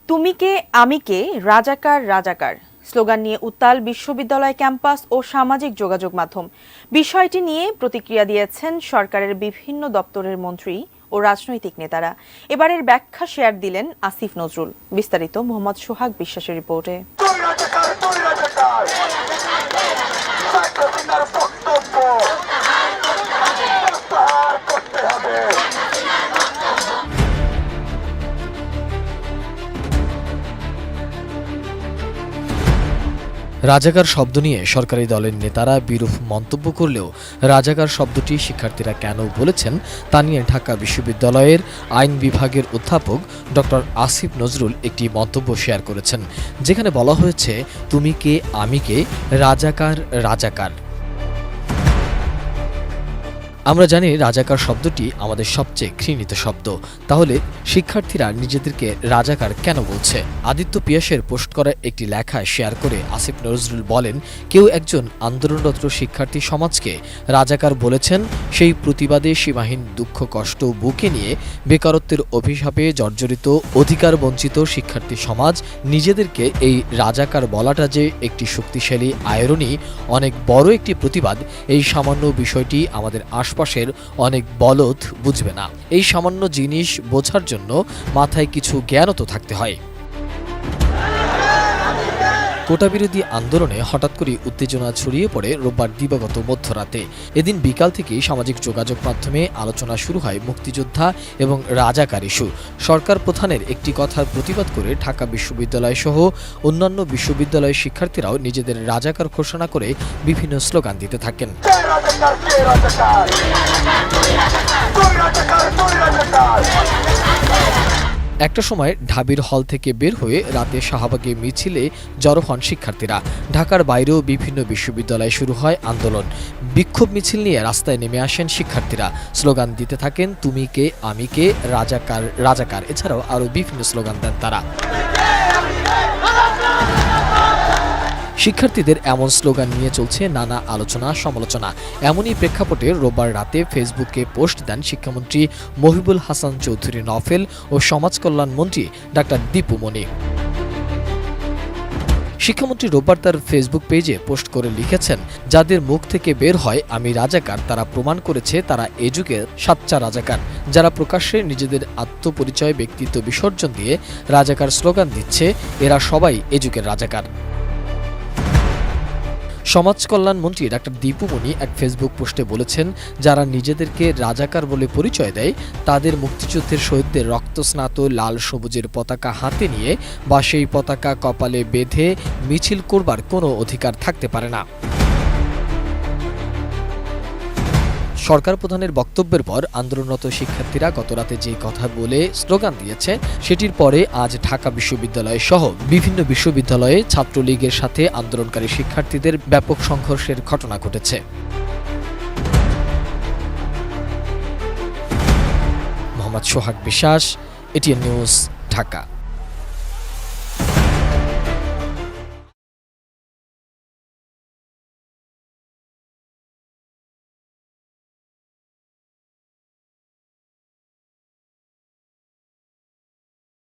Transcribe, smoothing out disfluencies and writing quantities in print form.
তুমি কে আমি কে রাজাকার রাজাকার স্লোগান নিয়ে উত্তাল বিশ্ববিদ্যালয় ক্যাম্পাস ও সামাজিক যোগাযোগ মাধ্যম। বিষয়টি নিয়ে প্রতিক্রিয়া দিয়েছেন সরকারের বিভিন্ন দপ্তরের মন্ত্রী ও রাজনৈতিক নেতারা। এবারের ব্যাখ্যা শেয়ার দিলেন আসিফ নজরুল। বিস্তারিত মোহাম্মদ সোহাগ বিশ্বাসের রিপোর্টে। রাজাকার শব্দ নিয়ে সরকারি দলের নেতারা বিরূপ মন্তব্য করলেও রাজাকার শব্দটি শিক্ষার্থীরা কেন বলেছেন তা নিয়ে ঢাকা বিশ্ববিদ্যালয়ের আইন বিভাগের অধ্যাপক ডক্টর আসিফ নজরুল একটি মন্তব্য শেয়ার করেছেন, যেখানে বলা হয়েছে তুমি কে আমি কে রাজাকার রাজাকার। আমরা জানি রাজাকার শব্দটি আমাদের সবচেয়ে ঘৃণিত শব্দ, তাহলে শিক্ষার্থীরা নিজেদেরকে রাজাকার কেন বলছে? আদিত্য পিয়াসের পোস্ট করা একটি লেখা শেয়ার করে আসিফ নজরুল বলেন, কেউ একজন আন্দোলনরত শিক্ষার্থী সমাজকে রাজাকার বলেছেন, সেই প্রতিবাদে সীমাহীন দুঃখ কষ্ট বুকে নিয়ে বেকারত্বের অভিশাপে জর্জরিত অধিকার বঞ্চিত শিক্ষার্থী সমাজ নিজেদেরকে এই রাজাকার বলাটা যে একটি শক্তিশালী আয়রনি, অনেক বড় একটি প্রতিবাদ, এই সামান্য বিষয়টি আমাদের আশপাশের অনেক বলদ বুঝবে না। এই সামান্য জিনিস বোঝার জন্য মাথায় কিছু জ্ঞানও তো থাকতে হয়। কোটা বিরোধী আন্দোলনে হঠাৎ করে উত্তেজনা ছড়িয়ে পড়ে রোববার দিবাগত মধ্যরাতে। এদিন বিকাল থেকেই সামাজিক যোগাযোগ মাধ্যমে আলোচনা শুরু হয় মুক্তিযোদ্ধা এবং রাজাকার ইস্যু। সরকার প্রধানের একটি কথার প্রতিবাদ করে ঢাকা বিশ্ববিদ্যালয় সহ অন্যান্য বিশ্ববিদ্যালয়ের শিক্ষার্থীরাও নিজেদের রাজাকার ঘোষণা করে বিভিন্ন স্লোগান দিতে থাকেন। একটা সময় ঢাবির হল থেকে বের হয়ে রাতে শাহবাগে মিছিলে জড়ো হন শিক্ষার্থীরা। ঢাকার বাইরেও বিভিন্ন বিশ্ববিদ্যালয়ে শুরু হয় আন্দোলন। বিক্ষোভ মিছিল নিয়ে রাস্তায় নেমে আসেন শিক্ষার্থীরা, স্লোগান দিতে থাকেন তুমি কে আমি কে রাজাকার রাজাকার। এছাড়াও আরও বিভিন্ন স্লোগান দেন তারা। শিক্ষার্থীদের এমন স্লোগান নিয়ে চলছে নানা আলোচনা সমালোচনা। এমনই প্রেক্ষাপটে রোববার রাতে ফেসবুকে পোস্ট দেন শিক্ষামন্ত্রী মহিবুল হাসান চৌধুরী নফেল ও সমাজ কল্যাণ মন্ত্রী ডাক্তার দীপু মনি। শিক্ষামন্ত্রী রোববার তার ফেসবুক পেজে পোস্ট করে লিখেছেন, যাদের মুখ থেকে বের হয় আমি রাজাকার, তারা প্রমাণ করেছে তারা এ যুগের সাচ্চা রাজাকার। যারা প্রকাশ্যে নিজেদের আত্মপরিচয় ব্যক্তিত্ব বিসর্জন দিয়ে রাজাকার স্লোগান দিচ্ছে, এরা সবাই এ যুগের রাজাকার। সমাজ কল্যাণ মন্ত্রী ডাক্তার দীপু মনি এক ফেসবুক পোস্টে বলেছেন, যারা নিজেদেরকে রাজাকার বলে পরিচয় দেয় তাদের মুক্তিযুদ্ধের শহীদদের রক্তস্নাত লাল সবুজের পতাকা হাতে নিয়ে বা সেই পতাকা কপালে বেঁধে মিছিল করবার কোনো অধিকার থাকতে পারে না। সরকার প্রধানের বক্তব্যের পর আন্দোলনরত শিক্ষার্থীরা গতরাতে যে কথা বলে স্লোগান দিয়েছে, সেটির পরে আজ ঢাকা বিশ্ববিদ্যালয় সহ বিভিন্ন বিশ্ববিদ্যালয়ে ছাত্রলীগের সাথে আন্দোলনকারী শিক্ষার্থীদের ব্যাপক সংঘর্ষের ঘটনা ঘটেছে। মোহাম্মদ সোহাগ বিশ্বাস, এটিএন নিউজ, ঢাকা।